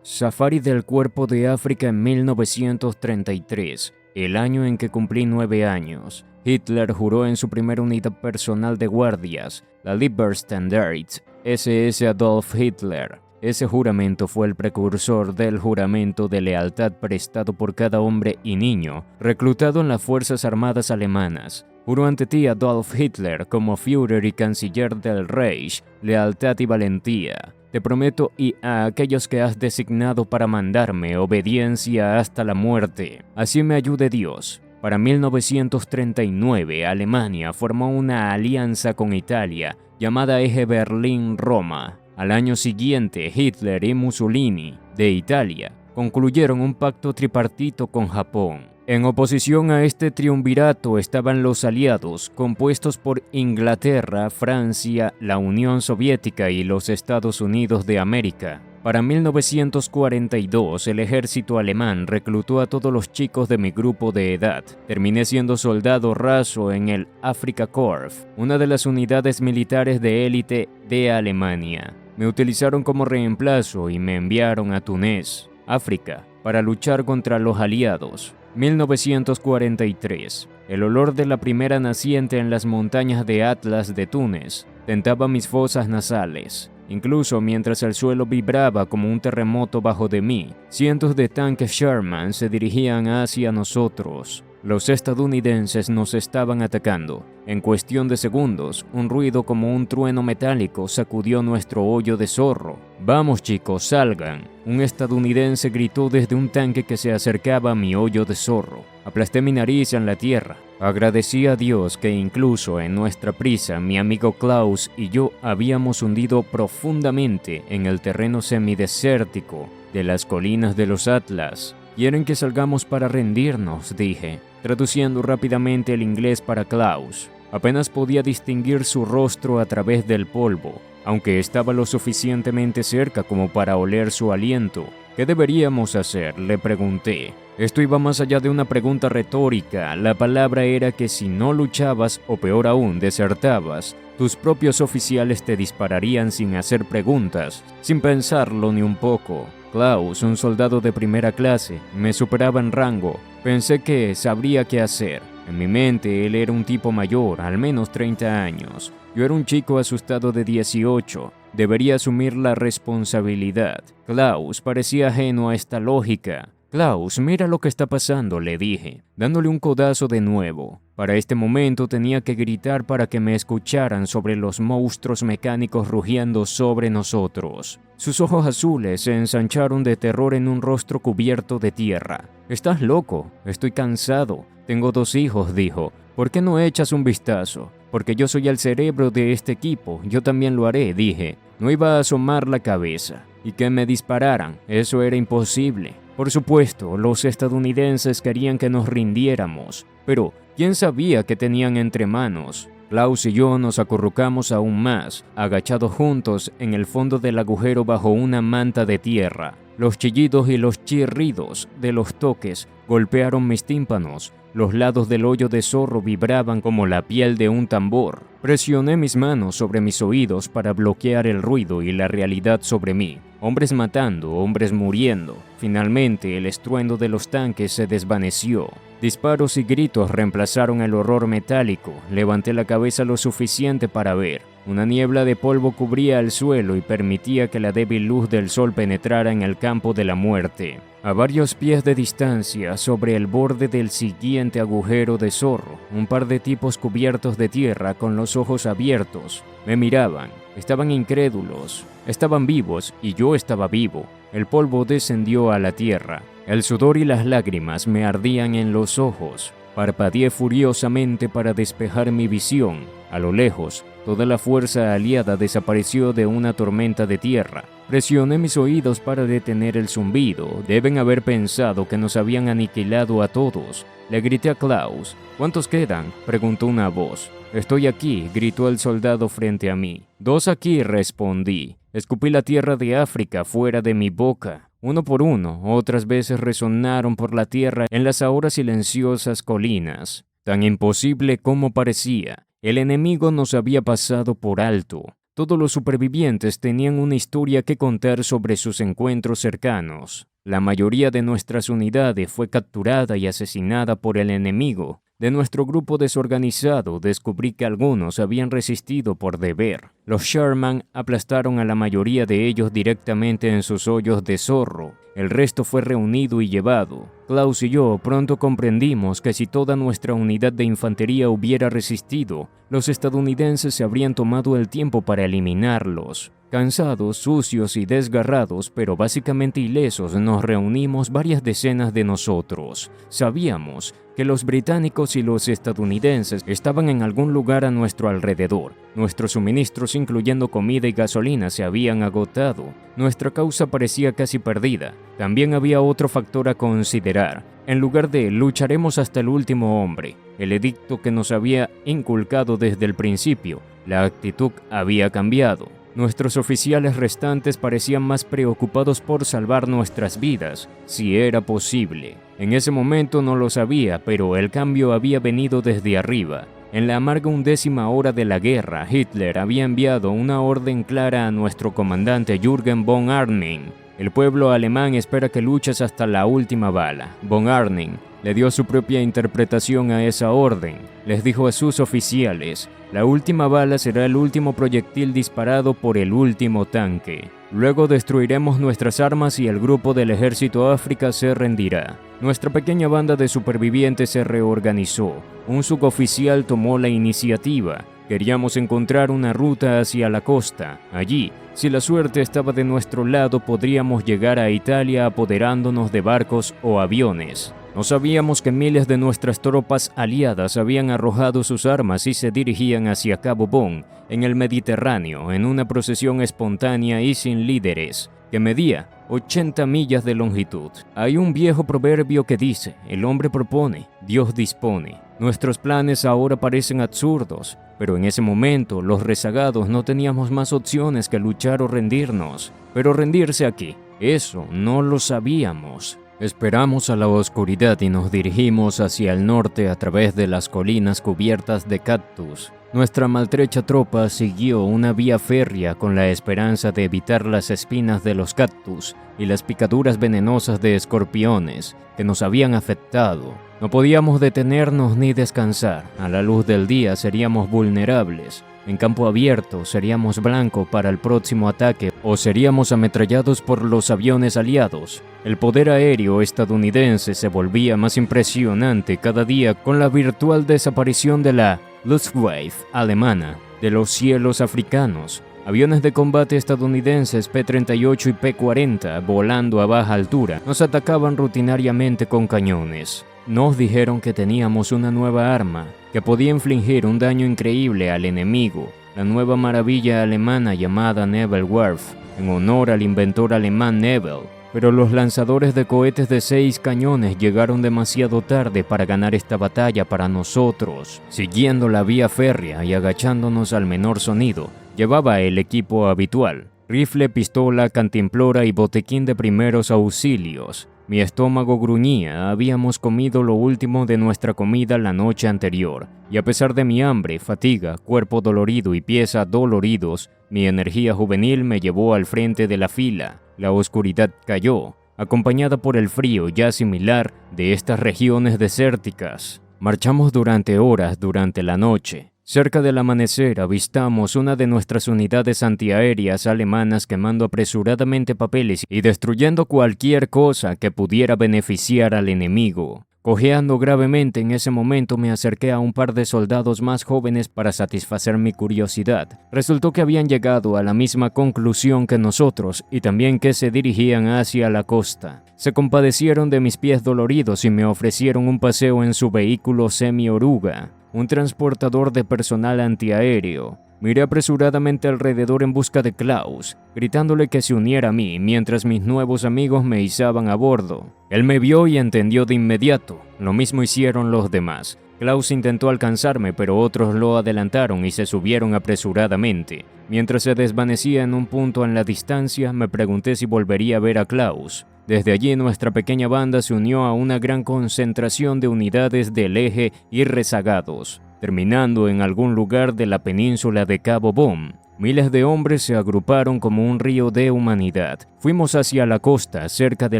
Safari del Cuerpo de África en 1933, el año en que cumplí 9 años. Hitler juró en su primera unidad personal de guardias, la Leibstandarte, SS Adolf Hitler. Ese juramento fue el precursor del juramento de lealtad prestado por cada hombre y niño reclutado en las Fuerzas Armadas alemanas. Juro ante ti, Adolf Hitler, como Führer y canciller del Reich, lealtad y valentía. Te prometo y a aquellos que has designado para mandarme obediencia hasta la muerte. Así me ayude Dios. Para 1939, Alemania formó una alianza con Italia llamada Eje Berlín-Roma. Al año siguiente, Hitler y Mussolini, de Italia, concluyeron un pacto tripartito con Japón. En oposición a este triunvirato estaban los aliados, compuestos por Inglaterra, Francia, la Unión Soviética y los Estados Unidos de América. Para 1942, el ejército alemán reclutó a todos los chicos de mi grupo de edad. Terminé siendo soldado raso en el Afrika Korps, una de las unidades militares de élite de Alemania. Me utilizaron como reemplazo y me enviaron a Túnez, África, para luchar contra los aliados. 1943. El olor de la primera naciente en las montañas de Atlas de Túnez tentaba mis fosas nasales. Incluso mientras el suelo vibraba como un terremoto bajo de mí, cientos de tanques Sherman se dirigían hacia nosotros. Los estadounidenses nos estaban atacando. En cuestión de segundos, un ruido como un trueno metálico sacudió nuestro hoyo de zorro. «Vamos chicos, salgan», un estadounidense gritó desde un tanque que se acercaba a mi hoyo de zorro. Aplasté mi nariz en la tierra. Agradecí a Dios que incluso en nuestra prisa, mi amigo Klaus y yo habíamos hundido profundamente en el terreno semidesértico de las colinas de los Atlas. «Quieren que salgamos para rendirnos», dije, traduciendo rápidamente el inglés para Klaus. Apenas podía distinguir su rostro a través del polvo, aunque estaba lo suficientemente cerca como para oler su aliento. «¿Qué deberíamos hacer?», le pregunté. Esto iba más allá de una pregunta retórica. La palabra era que si no luchabas, o peor aún, desertabas, tus propios oficiales te dispararían sin hacer preguntas, sin pensarlo ni un poco. Klaus, un soldado de primera clase, me superaba en rango. Pensé que sabría qué hacer. En mi mente, él era un tipo mayor, al menos 30 años. Yo era un chico asustado de 18. Debería asumir la responsabilidad. Klaus parecía ajeno a esta lógica. «Klaus, mira lo que está pasando», le dije, dándole un codazo de nuevo. Para este momento tenía que gritar para que me escucharan sobre los monstruos mecánicos rugiendo sobre nosotros. Sus ojos azules se ensancharon de terror en un rostro cubierto de tierra. «Estás loco, estoy cansado, tengo 2 hijos», dijo. «¿Por qué no echas un vistazo?» «Porque yo soy el cerebro de este equipo, yo también lo haré», dije. No iba a asomar la cabeza. Y que me dispararan, eso era imposible. Por supuesto, los estadounidenses querían que nos rindiéramos, pero ¿quién sabía qué tenían entre manos? Klaus y yo nos acurrucamos aún más, agachados juntos en el fondo del agujero bajo una manta de tierra. Los chillidos y los chirridos de los toques golpearon mis tímpanos. Los lados del hoyo de zorro vibraban como la piel de un tambor. Presioné mis manos sobre mis oídos para bloquear el ruido y la realidad sobre mí. Hombres matando, hombres muriendo. Finalmente, el estruendo de los tanques se desvaneció. Disparos y gritos reemplazaron el horror metálico. Levanté la cabeza lo suficiente para ver. Una niebla de polvo cubría el suelo y permitía que la débil luz del sol penetrara en el campo de la muerte. A varios pies de distancia, sobre el borde del siguiente agujero de zorro, un par de tipos cubiertos de tierra con los ojos abiertos me miraban. Estaban incrédulos. Estaban vivos y yo estaba vivo. El polvo descendió a la tierra. El sudor y las lágrimas me ardían en los ojos. Parpadeé furiosamente para despejar mi visión. A lo lejos, toda la fuerza aliada desapareció de una tormenta de tierra. Presioné mis oídos para detener el zumbido. Deben haber pensado que nos habían aniquilado a todos. Le grité a Klaus. «¿Cuántos quedan?», preguntó una voz. «Estoy aquí», gritó el soldado frente a mí. «2 aquí», respondí. Escupí la tierra de África fuera de mi boca. Uno por uno, otras veces resonaron por la tierra en las ahora silenciosas colinas. Tan imposible como parecía, el enemigo nos había pasado por alto. Todos los supervivientes tenían una historia que contar sobre sus encuentros cercanos. La mayoría de nuestras unidades fue capturada y asesinada por el enemigo. De nuestro grupo desorganizado descubrí que algunos habían resistido por deber. Los Sherman aplastaron a la mayoría de ellos directamente en sus hoyos de zorro. El resto fue reunido y llevado. Klaus y yo pronto comprendimos que si toda nuestra unidad de infantería hubiera resistido, los estadounidenses se habrían tomado el tiempo para eliminarlos. Cansados, sucios y desgarrados, pero básicamente ilesos, nos reunimos varias decenas de nosotros. Sabíamos que los británicos y los estadounidenses estaban en algún lugar a nuestro alrededor. Nuestros suministros, incluyendo comida y gasolina, se habían agotado. Nuestra causa parecía casi perdida. También había otro factor a considerar. En lugar de lucharemos hasta el último hombre, el edicto que nos había inculcado desde el principio, la actitud había cambiado. Nuestros oficiales restantes parecían más preocupados por salvar nuestras vidas, si era posible. En ese momento no lo sabía, pero el cambio había venido desde arriba. En la amarga 11ª hora de la guerra, Hitler había enviado una orden clara a nuestro comandante Jürgen von Arnim. El pueblo alemán espera que luches hasta la última bala. Von Arnim le dio su propia interpretación a esa orden. Les dijo a sus oficiales: la última bala será el último proyectil disparado por el último tanque. Luego destruiremos nuestras armas y el grupo del ejército África se rendirá. Nuestra pequeña banda de supervivientes se reorganizó. Un suboficial tomó la iniciativa. Queríamos encontrar una ruta hacia la costa. Allí, si la suerte estaba de nuestro lado, podríamos llegar a Italia apoderándonos de barcos o aviones. No sabíamos que miles de nuestras tropas aliadas habían arrojado sus armas y se dirigían hacia Cabo Bon, en el Mediterráneo, en una procesión espontánea y sin líderes, que medía 80 millas de longitud. Hay un viejo proverbio que dice: el hombre propone, Dios dispone. Nuestros planes ahora parecen absurdos, pero en ese momento los rezagados no teníamos más opciones que luchar o rendirnos. Pero rendirse aquí, eso no lo sabíamos. Esperamos a la oscuridad y nos dirigimos hacia el norte a través de las colinas cubiertas de cactus. Nuestra maltrecha tropa siguió una vía férrea con la esperanza de evitar las espinas de los cactus y las picaduras venenosas de escorpiones que nos habían afectado. No podíamos detenernos ni descansar. A la luz del día seríamos vulnerables. En campo abierto seríamos blanco para el próximo ataque o seríamos ametrallados por los aviones aliados. El poder aéreo estadounidense se volvía más impresionante cada día con la virtual desaparición de la Luftwaffe alemana de los cielos africanos. Aviones de combate estadounidenses P-38 y P-40 volando a baja altura nos atacaban rutinariamente con cañones. Nos dijeron que teníamos una nueva arma que podía infligir un daño increíble al enemigo, la nueva maravilla alemana llamada Nebelwerf, en honor al inventor alemán Nebel. Pero los lanzadores de cohetes de 6 cañones llegaron demasiado tarde para ganar esta batalla para nosotros. Siguiendo la vía férrea y agachándonos al menor sonido, llevaba el equipo habitual: rifle, pistola, cantimplora y botequín de primeros auxilios. Mi estómago gruñía, habíamos comido lo último de nuestra comida la noche anterior, y a pesar de mi hambre, fatiga, cuerpo dolorido y pies adoloridos, mi energía juvenil me llevó al frente de la fila. La oscuridad cayó, acompañada por el frío ya similar de estas regiones desérticas. Marchamos durante horas durante la noche. Cerca del amanecer avistamos una de nuestras unidades antiaéreas alemanas quemando apresuradamente papeles y destruyendo cualquier cosa que pudiera beneficiar al enemigo. Cojeando gravemente en ese momento me acerqué a un par de soldados más jóvenes para satisfacer mi curiosidad. Resultó que habían llegado a la misma conclusión que nosotros y también que se dirigían hacia la costa. Se compadecieron de mis pies doloridos y me ofrecieron un paseo en su vehículo semi-oruga, un transportador de personal antiaéreo. Miré apresuradamente alrededor en busca de Klaus, gritándole que se uniera a mí mientras mis nuevos amigos me izaban a bordo. Él me vio y entendió de inmediato. Lo mismo hicieron los demás. Klaus intentó alcanzarme, pero otros lo adelantaron y se subieron apresuradamente. Mientras se desvanecía en un punto en la distancia, me pregunté si volvería a ver a Klaus. Desde allí nuestra pequeña banda se unió a una gran concentración de unidades del eje y rezagados, terminando en algún lugar de la península de Cabo Bon. Miles de hombres se agruparon como un río de humanidad. Fuimos hacia la costa, cerca de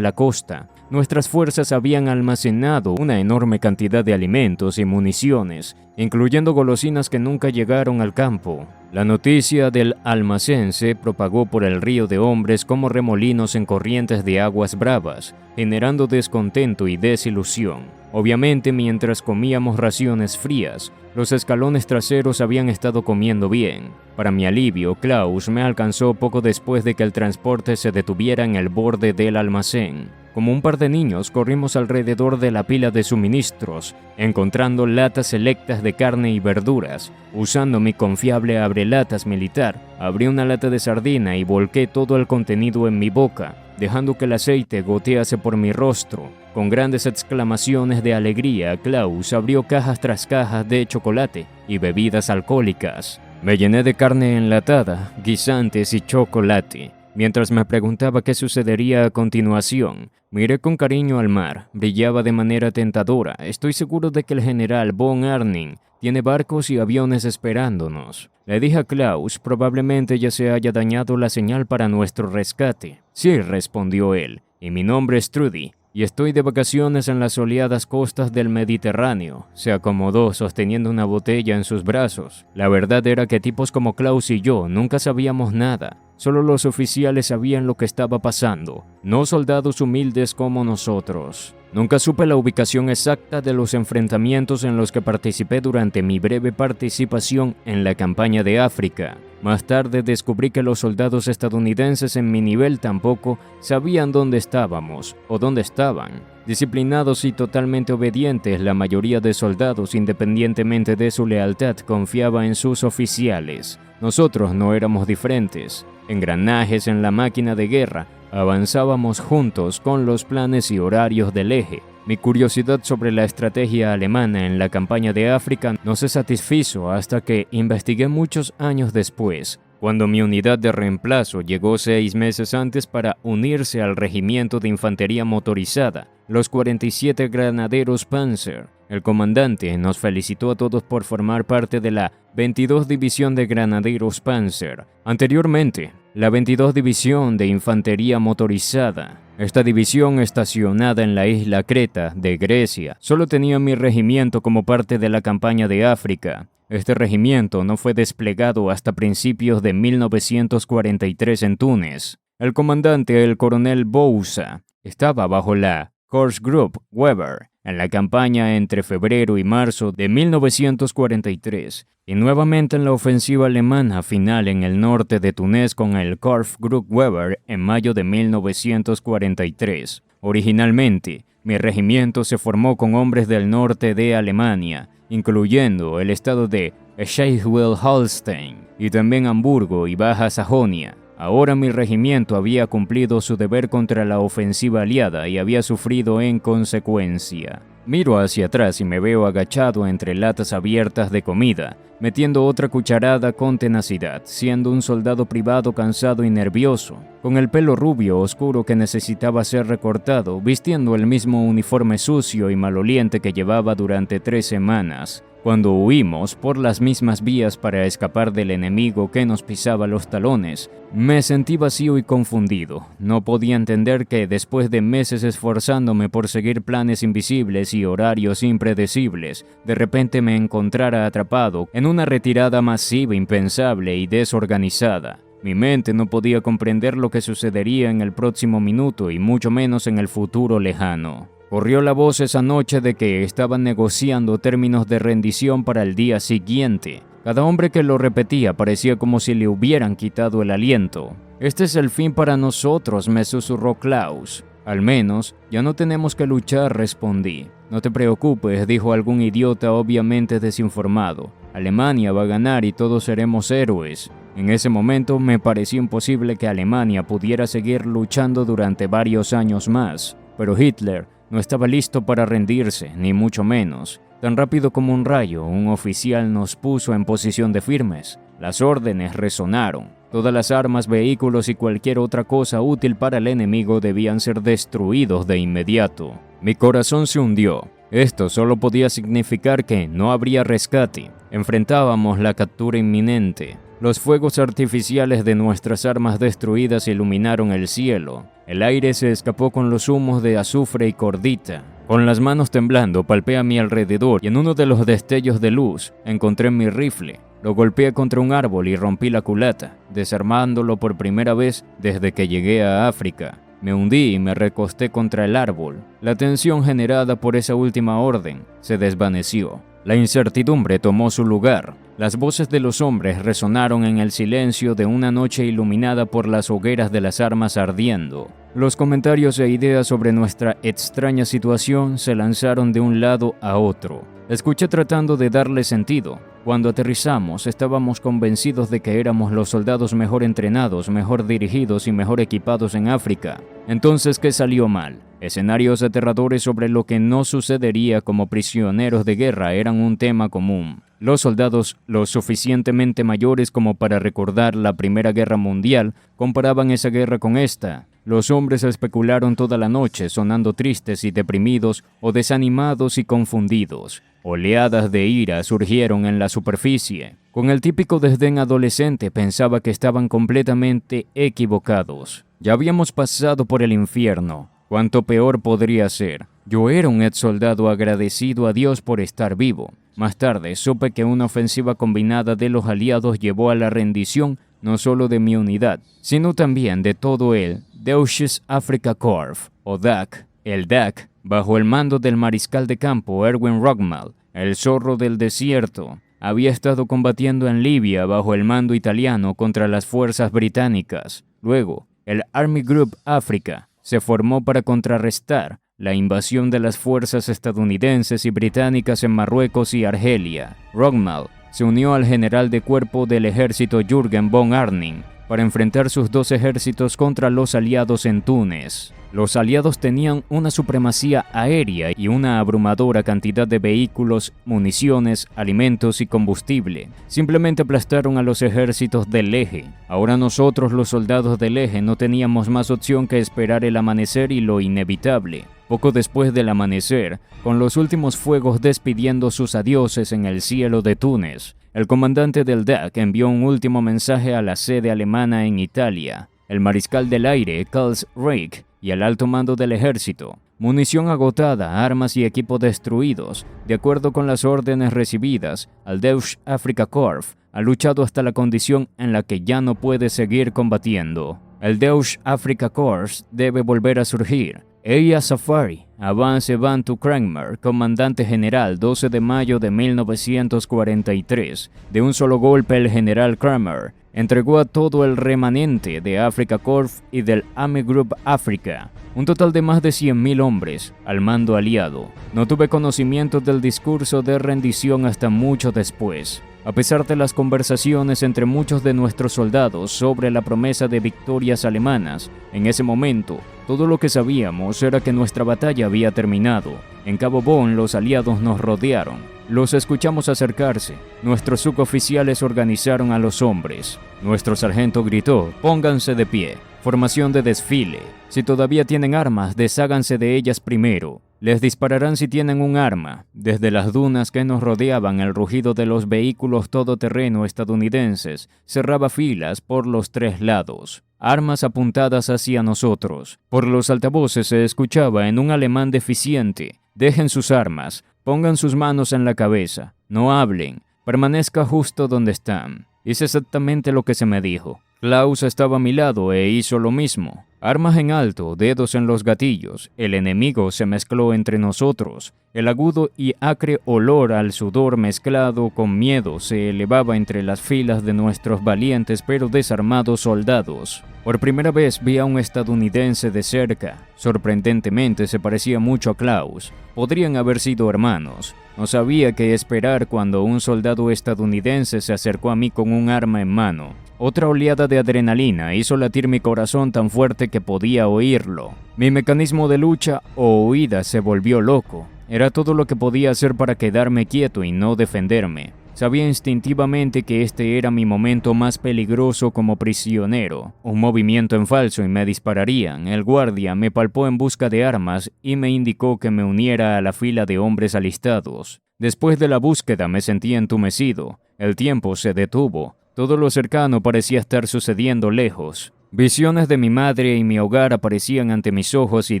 la costa. Nuestras fuerzas habían almacenado una enorme cantidad de alimentos y municiones, incluyendo golosinas que nunca llegaron al campo. La noticia del almacén se propagó por el río de hombres como remolinos en corrientes de aguas bravas, generando descontento y desilusión. Obviamente, mientras comíamos raciones frías, los escalones traseros habían estado comiendo bien. Para mi alivio, Klaus me alcanzó poco después de que el transporte se detuviera en el borde del almacén. Como un par de niños, corrimos alrededor de la pila de suministros, encontrando latas selectas de carne y verduras. Usando mi confiable abrelatas militar, abrí una lata de sardina y volqué todo el contenido en mi boca, dejando que el aceite gotease por mi rostro. Con grandes exclamaciones de alegría, Klaus abrió cajas tras cajas de chocolate y bebidas alcohólicas. Me llené de carne enlatada, guisantes y chocolate. Mientras me preguntaba qué sucedería a continuación, miré con cariño al mar. Brillaba de manera tentadora. Estoy seguro de que el general von Arnim tiene barcos y aviones esperándonos. Le dije a Klaus, probablemente ya se haya dañado la señal para nuestro rescate. Sí, respondió él, y mi nombre es Trudy, y estoy de vacaciones en las soleadas costas del Mediterráneo. Se acomodó sosteniendo una botella en sus brazos. La verdad era que tipos como Klaus y yo nunca sabíamos nada. Solo los oficiales sabían lo que estaba pasando, no soldados humildes como nosotros. Nunca supe la ubicación exacta de los enfrentamientos en los que participé durante mi breve participación en la campaña de África. Más tarde descubrí que los soldados estadounidenses en mi nivel tampoco sabían dónde estábamos o dónde estaban. Disciplinados y totalmente obedientes, la mayoría de soldados, independientemente de su lealtad, confiaba en sus oficiales. Nosotros no éramos diferentes. Engranajes en la máquina de guerra, avanzábamos juntos con los planes y horarios del eje. Mi curiosidad sobre la estrategia alemana en la campaña de África no se satisfizo hasta que investigué muchos años después, cuando mi unidad de reemplazo llegó 6 meses antes para unirse al regimiento de infantería motorizada, los 47 Granaderos Panzer. El comandante nos felicitó a todos por formar parte de la 22 División de Granaderos Panzer. Anteriormente, la 22 División de Infantería Motorizada. Esta división, estacionada en la isla Creta de Grecia, solo tenía mi regimiento como parte de la campaña de África. Este regimiento no fue desplegado hasta principios de 1943 en Túnez. El comandante, el coronel Bouza, estaba bajo la Korpsgruppe Weber en la campaña entre febrero y marzo de 1943 y nuevamente en la ofensiva alemana final en el norte de Túnez con el Korpsgruppe Weber en mayo de 1943. Originalmente, mi regimiento se formó con hombres del norte de Alemania, incluyendo el estado de Schleswig-Holstein y también Hamburgo y Baja Sajonia. Ahora mi regimiento había cumplido su deber contra la ofensiva aliada y había sufrido en consecuencia. Miro hacia atrás y me veo agachado entre latas abiertas de comida, metiendo otra cucharada con tenacidad, siendo un soldado privado cansado y nervioso, con el pelo rubio oscuro que necesitaba ser recortado, vistiendo el mismo uniforme sucio y maloliente que llevaba durante 3 semanas. Cuando huimos por las mismas vías para escapar del enemigo que nos pisaba los talones, me sentí vacío y confundido. No podía entender que, después de meses esforzándome por seguir planes invisibles y horarios impredecibles, de repente me encontrara atrapado en una retirada masiva, impensable y desorganizada. Mi mente no podía comprender lo que sucedería en el próximo minuto y mucho menos en el futuro lejano. Corrió la voz esa noche de que estaban negociando términos de rendición para el día siguiente. Cada hombre que lo repetía parecía como si le hubieran quitado el aliento. «Este es el fin para nosotros», me susurró Klaus. «Al menos, ya no tenemos que luchar», respondí. «No te preocupes», dijo algún idiota obviamente desinformado. «Alemania va a ganar y todos seremos héroes». En ese momento me pareció imposible que Alemania pudiera seguir luchando durante varios años más. Pero Hitler no estaba listo para rendirse, ni mucho menos. Tan rápido como un rayo, un oficial nos puso en posición de firmes. Las órdenes resonaron. Todas las armas, vehículos y cualquier otra cosa útil para el enemigo debían ser destruidos de inmediato. Mi corazón se hundió. Esto solo podía significar que no habría rescate. Enfrentábamos la captura inminente. Los fuegos artificiales de nuestras armas destruidas iluminaron el cielo. El aire se escapó con los humos de azufre y cordita. Con las manos temblando, palpé a mi alrededor y en uno de los destellos de luz encontré mi rifle. Lo golpeé contra un árbol y rompí la culata, desarmándolo por primera vez desde que llegué a África. Me hundí y me recosté contra el árbol. La tensión generada por esa última orden se desvaneció. La incertidumbre tomó su lugar. Las voces de los hombres resonaron en el silencio de una noche iluminada por las hogueras de las armas ardiendo. Los comentarios e ideas sobre nuestra extraña situación se lanzaron de un lado a otro. Escuché tratando de darle sentido. Cuando aterrizamos, estábamos convencidos de que éramos los soldados mejor entrenados, mejor dirigidos y mejor equipados en África. Entonces, ¿qué salió mal? Escenarios aterradores sobre lo que no sucedería como prisioneros de guerra eran un tema común. Los soldados, lo suficientemente mayores como para recordar la Primera Guerra Mundial, comparaban esa guerra con esta. Los hombres especularon toda la noche, sonando tristes y deprimidos o desanimados y confundidos. Oleadas de ira surgieron en la superficie. Con el típico desdén adolescente pensaba que estaban completamente equivocados. Ya habíamos pasado por el infierno. ¿Cuánto peor podría ser? Yo era un ex soldado agradecido a Dios por estar vivo. Más tarde supe que una ofensiva combinada de los aliados llevó a la rendición no solo de mi unidad, sino también de todo el Deutsches Afrikakorps, o DAK. El DAK, bajo el mando del mariscal de campo Erwin Rommel, el zorro del desierto, había estado combatiendo en Libia bajo el mando italiano contra las fuerzas británicas. Luego, el Army Group Africa se formó para contrarrestar la invasión de las fuerzas estadounidenses y británicas en Marruecos y Argelia. Rommel se unió al general de cuerpo del ejército Jürgen von Arnim para enfrentar sus dos ejércitos contra los aliados en Túnez. Los aliados tenían una supremacía aérea y una abrumadora cantidad de vehículos, municiones, alimentos y combustible. Simplemente aplastaron a los ejércitos del Eje. Ahora nosotros, los soldados del Eje, no teníamos más opción que esperar el amanecer y lo inevitable. Poco después del amanecer, con los últimos fuegos despidiendo sus adioses en el cielo de Túnez, el comandante del DAK envió un último mensaje a la sede alemana en Italia. El mariscal del aire, Karl Reich, y el alto mando del ejército. Munición agotada, armas y equipo destruidos. De acuerdo con las órdenes recibidas, el Deutsche Afrikakorps ha luchado hasta la condición en la que ya no puede seguir combatiendo. El Deutsche Afrikakorps debe volver a surgir. Eya Safari, Avance Bantu Kramer, comandante general, 12 de mayo de 1943. De un solo golpe el general Kramer entregó a todo el remanente de Afrika Korps y del Army Group Africa, un total de más de 100.000 hombres, al mando aliado. No tuve conocimiento del discurso de rendición hasta mucho después. A pesar de las conversaciones entre muchos de nuestros soldados sobre la promesa de victorias alemanas, en ese momento, todo lo que sabíamos era que nuestra batalla había terminado. En Cabo Bon los aliados nos rodearon. Los escuchamos acercarse. Nuestros suboficiales organizaron a los hombres. Nuestro sargento gritó: «Pónganse de pie. Formación de desfile. Si todavía tienen armas, desháganse de ellas primero. Les dispararán si tienen un arma». Desde las dunas que nos rodeaban, el rugido de los vehículos todoterreno estadounidenses cerraba filas por los tres lados. Armas apuntadas hacia nosotros. Por los altavoces se escuchaba en un alemán deficiente: «Dejen sus armas, pongan sus manos en la cabeza, no hablen, permanezca justo donde están». Hice exactamente lo que se me dijo. Klaus estaba a mi lado e hizo lo mismo. Armas en alto, dedos en los gatillos. El enemigo se mezcló entre nosotros. El agudo y acre olor al sudor mezclado con miedo se elevaba entre las filas de nuestros valientes pero desarmados soldados. Por primera vez vi a un estadounidense de cerca. Sorprendentemente se parecía mucho a Klaus. Podrían haber sido hermanos. No sabía qué esperar cuando un soldado estadounidense se acercó a mí con un arma en mano. Otra oleada de adrenalina hizo latir mi corazón tan fuerte que podía oírlo. Mi mecanismo de lucha o huida se volvió loco. Era todo lo que podía hacer para quedarme quieto y no defenderme. Sabía instintivamente que este era mi momento más peligroso como prisionero. Un movimiento en falso y me dispararían. El guardia me palpó en busca de armas y me indicó que me uniera a la fila de hombres alistados. Después de la búsqueda me sentí entumecido. El tiempo se detuvo. Todo lo cercano parecía estar sucediendo lejos. Visiones de mi madre y mi hogar aparecían ante mis ojos y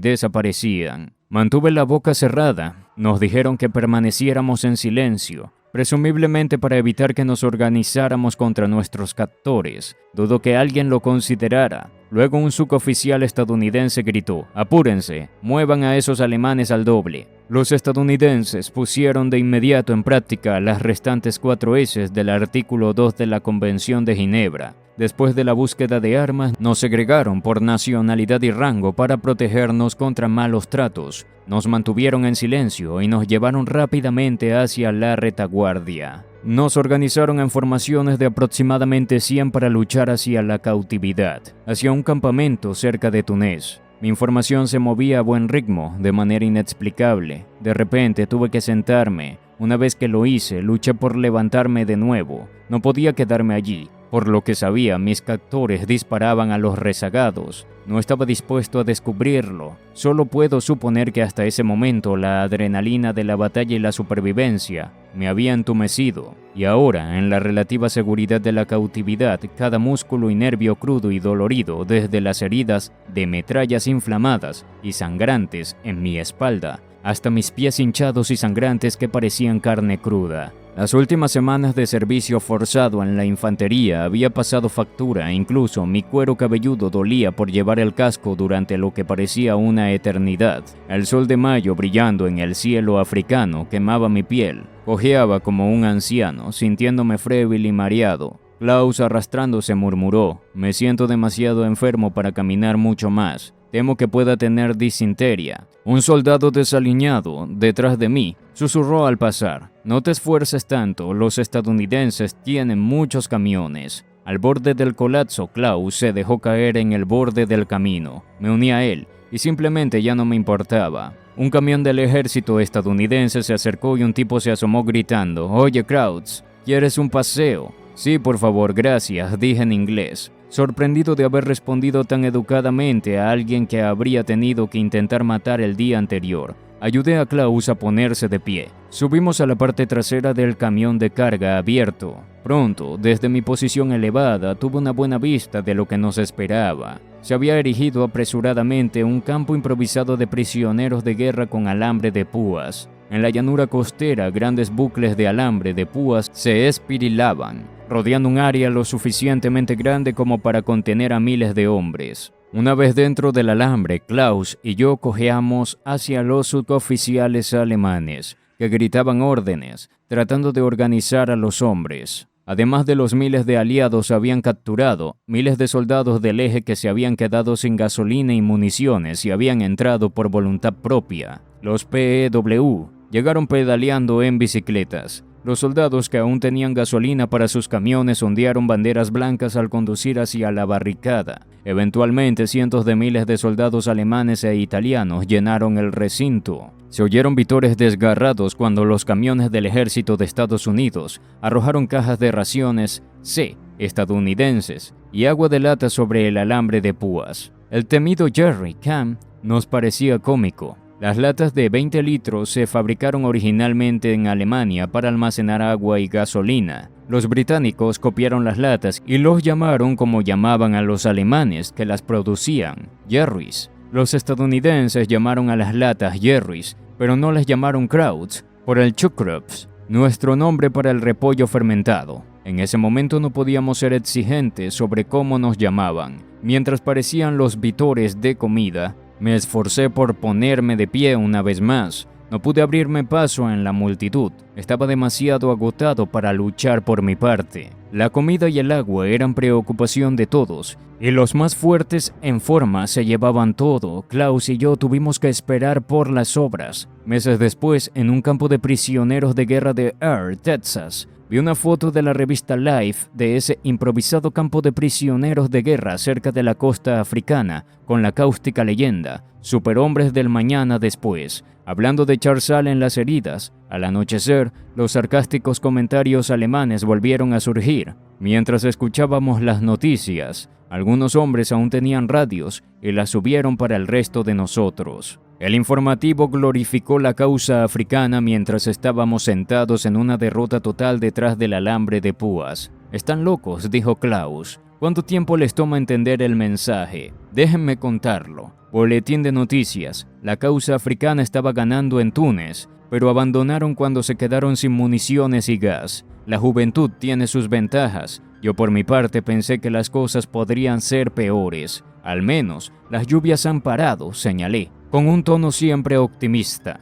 desaparecían. Mantuve la boca cerrada. Nos dijeron que permaneciéramos en silencio, presumiblemente para evitar que nos organizáramos contra nuestros captores. Dudo que alguien lo considerara. Luego un suboficial estadounidense gritó: «Apúrense, muevan a esos alemanes al doble». Los estadounidenses pusieron de inmediato en práctica las restantes 4 S del artículo 2 de la Convención de Ginebra. Después de la búsqueda de armas, nos segregaron por nacionalidad y rango para protegernos contra malos tratos. Nos mantuvieron en silencio y nos llevaron rápidamente hacia la retaguardia. Nos organizaron en formaciones de aproximadamente 100 para luchar hacia la cautividad, hacia un campamento cerca de Túnez. Mi información se movía a buen ritmo, de manera inexplicable. De repente tuve que sentarme. Una vez que lo hice, luché por levantarme de nuevo. No podía quedarme allí. Por lo que sabía, mis captores disparaban a los rezagados. No estaba dispuesto a descubrirlo. Solo puedo suponer que hasta ese momento la adrenalina de la batalla y la supervivencia me había entumecido. Y ahora, en la relativa seguridad de la cautividad, cada músculo y nervio crudo y dolorido, desde las heridas de metrallas inflamadas y sangrantes en mi espalda, hasta mis pies hinchados y sangrantes que parecían carne cruda. Las últimas semanas de servicio forzado en la infantería había pasado factura, e incluso mi cuero cabelludo dolía por llevar el casco durante lo que parecía una eternidad. El sol de mayo brillando en el cielo africano quemaba mi piel. Cojeaba como un anciano, sintiéndome frébil y mareado. Klaus, arrastrándose, murmuró: «Me siento demasiado enfermo para caminar mucho más. Temo que pueda tener disentería». Un soldado desaliñado, detrás de mí, susurró al pasar: «No te esfuerces tanto, los estadounidenses tienen muchos camiones». Al borde del colapso, Klaus se dejó caer en el borde del camino. Me uní a él, y simplemente ya no me importaba. Un camión del ejército estadounidense se acercó y un tipo se asomó gritando: «Oye, Krauts, ¿quieres un paseo?». «Sí, por favor, gracias», dije en inglés, sorprendido de haber respondido tan educadamente a alguien que habría tenido que intentar matar el día anterior. Ayudé a Klaus a ponerse de pie. Subimos a la parte trasera del camión de carga abierto. Pronto, desde mi posición elevada, tuve una buena vista de lo que nos esperaba. Se había erigido apresuradamente un campo improvisado de prisioneros de guerra con alambre de púas. En la llanura costera, grandes bucles de alambre de púas se espirilaban, rodeando un área lo suficientemente grande como para contener a miles de hombres. Una vez dentro del alambre, Klaus y yo cojeamos hacia los suboficiales alemanes, que gritaban órdenes, tratando de organizar a los hombres. Además de los miles de aliados habían capturado, miles de soldados del eje que se habían quedado sin gasolina y municiones y habían entrado por voluntad propia. Los PEW llegaron pedaleando en bicicletas. Los soldados que aún tenían gasolina para sus camiones ondearon banderas blancas al conducir hacia la barricada. Eventualmente, cientos de miles de soldados alemanes e italianos llenaron el recinto. Se oyeron vítores desgarrados cuando los camiones del ejército de Estados Unidos arrojaron cajas de raciones C estadounidenses y agua de lata sobre el alambre de púas. El temido Jerry Cam nos parecía cómico. Las latas de 20 litros se fabricaron originalmente en Alemania para almacenar agua y gasolina. Los británicos copiaron las latas y los llamaron como llamaban a los alemanes que las producían, Jerry's. Los estadounidenses llamaron a las latas Jerry's, pero no las llamaron Krauts por el Chuckrups, nuestro nombre para el repollo fermentado. En ese momento no podíamos ser exigentes sobre cómo nos llamaban. Mientras parecían los vítores de comida, me esforcé por ponerme de pie una vez más. No pude abrirme paso en la multitud. Estaba demasiado agotado para luchar por mi parte. La comida y el agua eran preocupación de todos, y los más fuertes en forma se llevaban todo. Klaus y yo tuvimos que esperar por las obras. Meses después, en un campo de prisioneros de guerra de Earl, Texas, vi una foto de la revista Life de ese improvisado campo de prisioneros de guerra cerca de la costa africana, con la cáustica leyenda: «Superhombres del mañana después». hablando de echar sal en las heridas. Al anochecer, los sarcásticos comentarios alemanes volvieron a surgir. Mientras escuchábamos las noticias, algunos hombres aún tenían radios y las subieron para el resto de nosotros. El informativo glorificó la causa africana mientras estábamos sentados en una derrota total detrás del alambre de púas. «Están locos», dijo Klaus. «¿Cuánto tiempo les toma entender el mensaje? Déjenme contarlo». Boletín de noticias. La causa africana estaba ganando en Túnez, pero abandonaron cuando se quedaron sin municiones y gas. La juventud tiene sus ventajas. Yo por mi parte pensé que las cosas podrían ser peores. Al menos, las lluvias han parado, señalé, con un tono siempre optimista.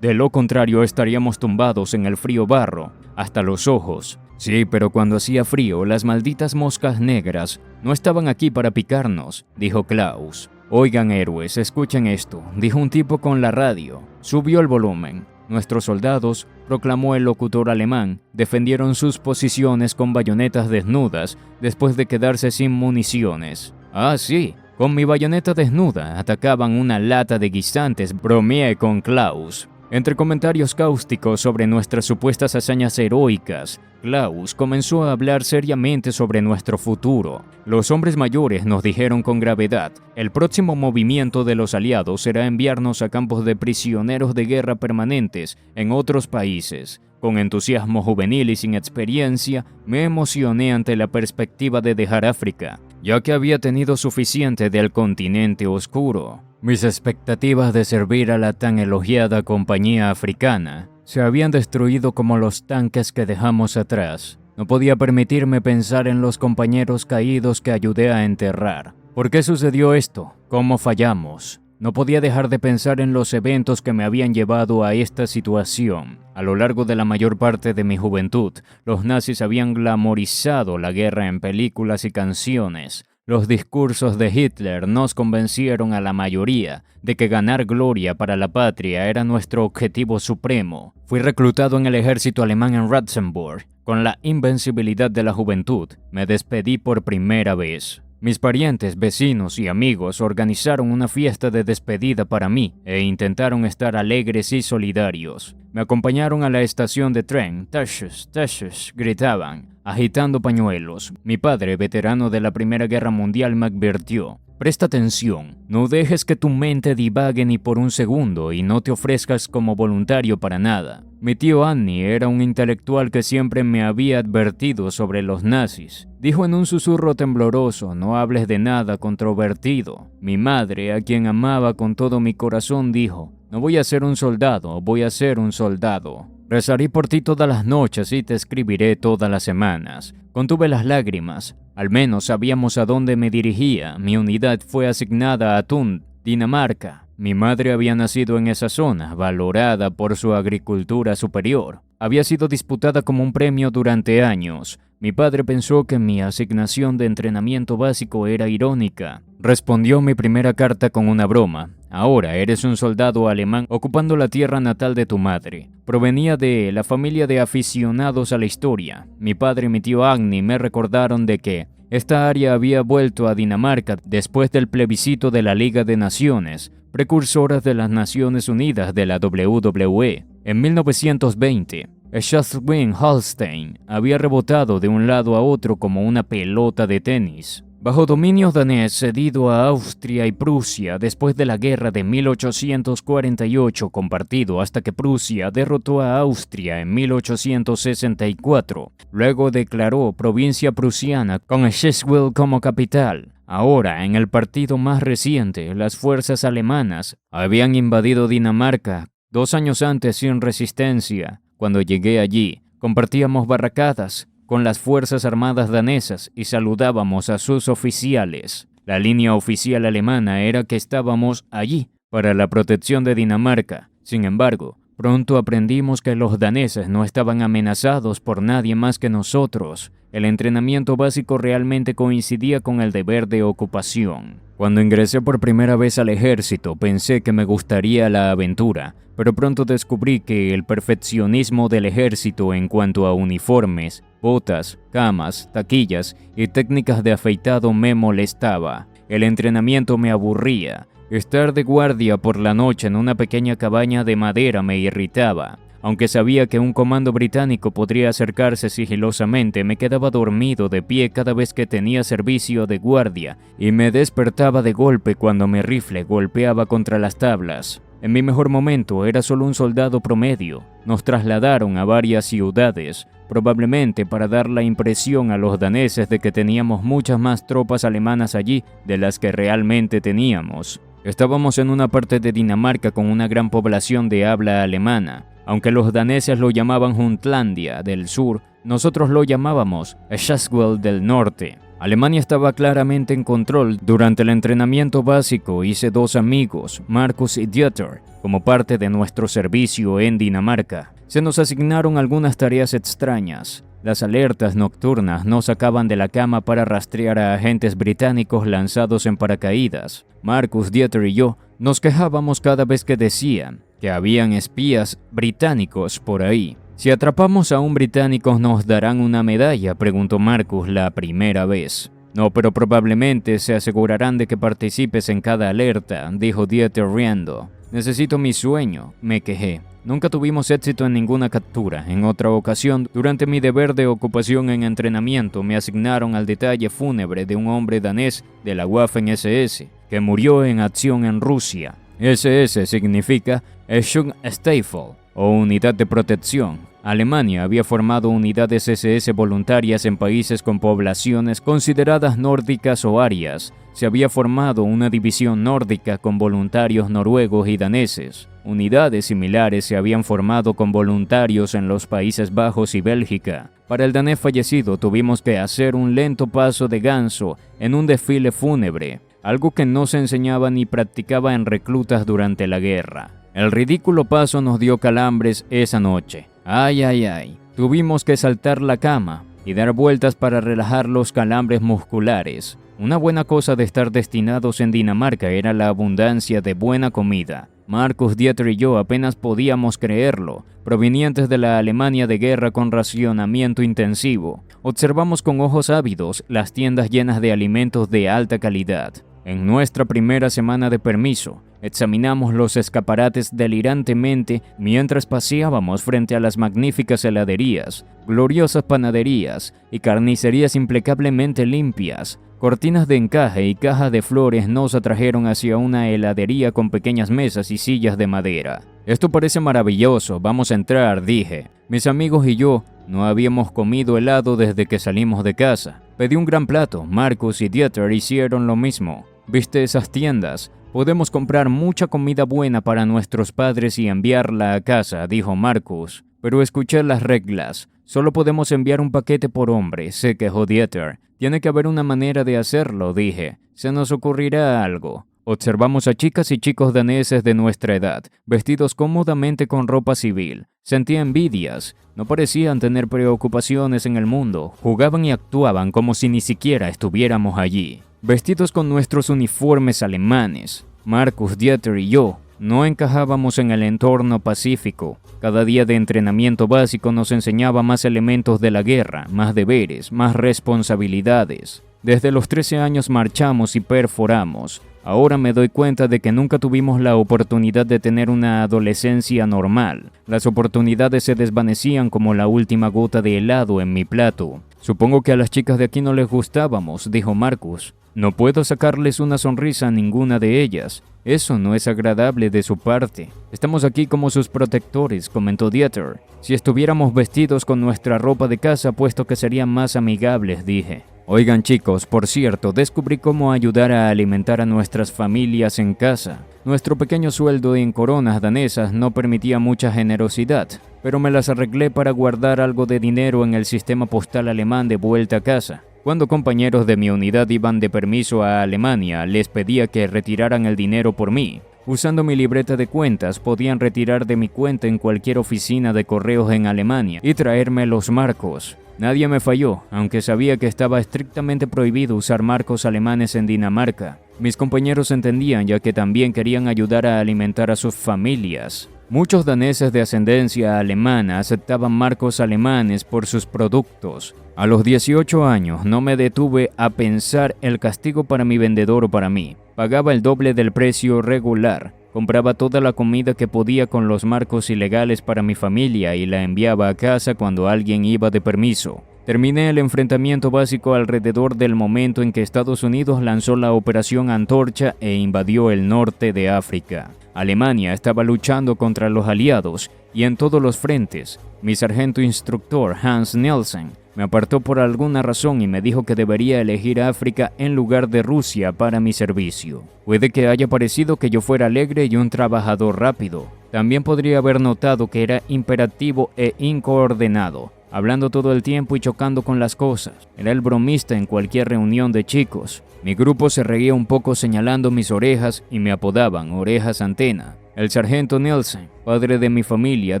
De lo contrario, estaríamos tumbados en el frío barro, hasta los ojos. Sí, pero cuando hacía frío, las malditas moscas negras no estaban aquí para picarnos, dijo Klaus. Oigan, héroes, escuchen esto, dijo un tipo con la radio. Subió el volumen. Nuestros soldados, proclamó el locutor alemán, defendieron sus posiciones con bayonetas desnudas después de quedarse sin municiones. Ah, sí, con mi bayoneta desnuda atacaban una lata de guisantes, bromeé con Klaus. Entre comentarios cáusticos sobre nuestras supuestas hazañas heroicas, Klaus comenzó a hablar seriamente sobre nuestro futuro. Los hombres mayores nos dijeron con gravedad, el próximo movimiento de los aliados será enviarnos a campos de prisioneros de guerra permanentes en otros países. Con entusiasmo juvenil y sin experiencia, me emocioné ante la perspectiva de dejar África, ya que había tenido suficiente del continente oscuro. Mis expectativas de servir a la tan elogiada compañía africana se habían destruido como los tanques que dejamos atrás. No podía permitirme pensar en los compañeros caídos que ayudé a enterrar. ¿Por qué sucedió esto? ¿Cómo fallamos? No podía dejar de pensar en los eventos que me habían llevado a esta situación. A lo largo de la mayor parte de mi juventud, los nazis habían glamorizado la guerra en películas y canciones. Los discursos de Hitler nos convencieron a la mayoría de que ganar gloria para la patria era nuestro objetivo supremo. Fui reclutado en el ejército alemán en Ratzenburg. Con la invencibilidad de la juventud, me despedí por primera vez. Mis parientes, vecinos y amigos organizaron una fiesta de despedida para mí e intentaron estar alegres y solidarios. Me acompañaron a la estación de tren. «Tashes, tashes», gritaban, agitando pañuelos. Mi padre, veterano de la Primera Guerra Mundial, me advirtió: «Presta atención, no dejes que tu mente divague ni por un segundo y no te ofrezcas como voluntario para nada». Mi tío Annie era un intelectual que siempre me había advertido sobre los nazis. Dijo en un susurro tembloroso: «No hables de nada controvertido». Mi madre, a quien amaba con todo mi corazón, dijo: «No voy a ser un soldado, voy a ser un soldado. Rezaré por ti todas las noches y te escribiré todas las semanas». Contuve las lágrimas. Al menos sabíamos a dónde me dirigía. Mi unidad fue asignada a Thun, Dinamarca. Mi madre había nacido en esa zona, valorada por su agricultura superior. Había sido disputada como un premio durante años. Mi padre pensó que mi asignación de entrenamiento básico era irónica. Respondió mi primera carta con una broma: «Ahora eres un soldado alemán ocupando la tierra natal de tu madre». Provenía de la familia de aficionados a la historia. Mi padre y mi tío Agni me recordaron de que esta área había vuelto a Dinamarca después del plebiscito de la Liga de Naciones, precursoras de las Naciones Unidas de la WWE. En 1920, Schleswig-Holstein había rebotado de un lado a otro como una pelota de tenis. Bajo dominio danés cedido a Austria y Prusia después de la guerra de 1848, compartido hasta que Prusia derrotó a Austria en 1864. Luego declaró provincia prusiana con Schleswig como capital. Ahora, en el partido más reciente, las fuerzas alemanas habían invadido Dinamarca 2 años antes sin resistencia. Cuando llegué allí, compartíamos barracadas con las fuerzas armadas danesas y saludábamos a sus oficiales. La línea oficial alemana era que estábamos allí para la protección de Dinamarca. Sin embargo, pronto aprendimos que los daneses no estaban amenazados por nadie más que nosotros. El entrenamiento básico realmente coincidía con el deber de ocupación. Cuando ingresé por primera vez al ejército, pensé que me gustaría la aventura, pero pronto descubrí que el perfeccionismo del ejército en cuanto a uniformes, botas, camas, taquillas y técnicas de afeitado me molestaba. El entrenamiento me aburría. Estar de guardia por la noche en una pequeña cabaña de madera me irritaba. Aunque sabía que un comando británico podría acercarse sigilosamente, me quedaba dormido de pie cada vez que tenía servicio de guardia y me despertaba de golpe cuando mi rifle golpeaba contra las tablas. En mi mejor momento era solo un soldado promedio. Nos trasladaron a varias ciudades, probablemente para dar la impresión a los daneses de que teníamos muchas más tropas alemanas allí de las que realmente teníamos. Estábamos en una parte de Dinamarca con una gran población de habla alemana. Aunque los daneses lo llamaban Jutlandia del sur, nosotros lo llamábamos Schaswell del norte. Alemania estaba claramente en control. Durante el entrenamiento básico hice 2 amigos, Marcus y Dieter, como parte de nuestro servicio en Dinamarca. Se nos asignaron algunas tareas extrañas. Las alertas nocturnas nos sacaban de la cama para rastrear a agentes británicos lanzados en paracaídas. Marcus, Dieter y yo nos quejábamos cada vez que decían que habían espías británicos por ahí. Si atrapamos a un británico nos darán una medalla, preguntó Marcus la primera vez. No, pero probablemente se asegurarán de que participes en cada alerta, dijo Dieter riendo. Necesito mi sueño, me quejé. Nunca tuvimos éxito en ninguna captura. En otra ocasión, durante mi deber de ocupación en entrenamiento, me asignaron al detalle fúnebre de un hombre danés de la Waffen-SS, que murió en acción en Rusia. SS significa Schutzstaffel, o Unidad de Protección. Alemania había formado unidades SS voluntarias en países con poblaciones consideradas nórdicas o arias. Se había formado una división nórdica con voluntarios noruegos y daneses. Unidades similares se habían formado con voluntarios en los Países Bajos y Bélgica. Para el danés fallecido tuvimos que hacer un lento paso de ganso en un desfile fúnebre, algo que no se enseñaba ni practicaba en reclutas durante la guerra. El ridículo paso nos dio calambres esa noche. Ay, ay, ay. Tuvimos que saltar la cama y dar vueltas para relajar los calambres musculares. Una buena cosa de estar destinados en Dinamarca era la abundancia de buena comida. Marcus, Dieter y yo apenas podíamos creerlo, provenientes de la Alemania de guerra con racionamiento intensivo. Observamos con ojos ávidos las tiendas llenas de alimentos de alta calidad. En nuestra primera semana de permiso, examinamos los escaparates delirantemente mientras paseábamos frente a las magníficas heladerías, gloriosas panaderías y carnicerías impecablemente limpias. Cortinas de encaje y cajas de flores nos atrajeron hacia una heladería con pequeñas mesas y sillas de madera. Esto parece maravilloso, vamos a entrar, dije. Mis amigos y yo no habíamos comido helado desde que salimos de casa. Pedí un gran plato, Marcus y Dieter hicieron lo mismo. ¿Viste esas tiendas? Podemos comprar mucha comida buena para nuestros padres y enviarla a casa, dijo Marcus. Pero escuché las reglas. Solo podemos enviar un paquete por hombre, se quejó Dieter. Tiene que haber una manera de hacerlo, dije. Se nos ocurrirá algo. Observamos a chicas y chicos daneses de nuestra edad, vestidos cómodamente con ropa civil. Sentía envidias. No parecían tener preocupaciones en el mundo. Jugaban y actuaban como si ni siquiera estuviéramos allí. Vestidos con nuestros uniformes alemanes, Marcus, Dieter y yo no encajábamos en el entorno pacífico. Cada día de entrenamiento básico nos enseñaba más elementos de la guerra, más deberes, más responsabilidades. Desde los 13 años marchamos y perforamos. Ahora me doy cuenta de que nunca tuvimos la oportunidad de tener una adolescencia normal. Las oportunidades se desvanecían como la última gota de helado en mi plato. Supongo que a las chicas de aquí no les gustábamos, dijo Marcus. No puedo sacarles una sonrisa a ninguna de ellas. Eso no es agradable de su parte. Estamos aquí como sus protectores, comentó Dieter. Si estuviéramos vestidos con nuestra ropa de casa, puesto que serían más amigables, dije. Oigan chicos, por cierto, descubrí cómo ayudar a alimentar a nuestras familias en casa. Nuestro pequeño sueldo en coronas danesas no permitía mucha generosidad, pero me las arreglé para guardar algo de dinero en el sistema postal alemán de vuelta a casa. Cuando compañeros de mi unidad iban de permiso a Alemania, les pedía que retiraran el dinero por mí. Usando mi libreta de cuentas, podían retirar de mi cuenta en cualquier oficina de correos en Alemania y traerme los marcos. Nadie me falló, aunque sabía que estaba estrictamente prohibido usar marcos alemanes en Dinamarca. Mis compañeros entendían, ya que también querían ayudar a alimentar a sus familias. Muchos daneses de ascendencia alemana aceptaban marcos alemanes por sus productos. A los 18 años no me detuve a pensar el castigo para mi vendedor o para mí. Pagaba el doble del precio regular. Compraba toda la comida que podía con los marcos ilegales para mi familia y la enviaba a casa cuando alguien iba de permiso. Terminé el enfrentamiento básico alrededor del momento en que Estados Unidos lanzó la Operación Antorcha e invadió el norte de África. Alemania estaba luchando contra los aliados y en todos los frentes. Mi sargento instructor, Hans Nielsen, me apartó por alguna razón y me dijo que debería elegir África en lugar de Rusia para mi servicio. Puede que haya parecido que yo fuera alegre y un trabajador rápido. También podría haber notado que era imperativo e incoordenado, hablando todo el tiempo y chocando con las cosas. Era el bromista en cualquier reunión de chicos. Mi grupo se reía un poco señalando mis orejas y me apodaban Orejas Antena. El sargento Nielsen, padre de mi familia,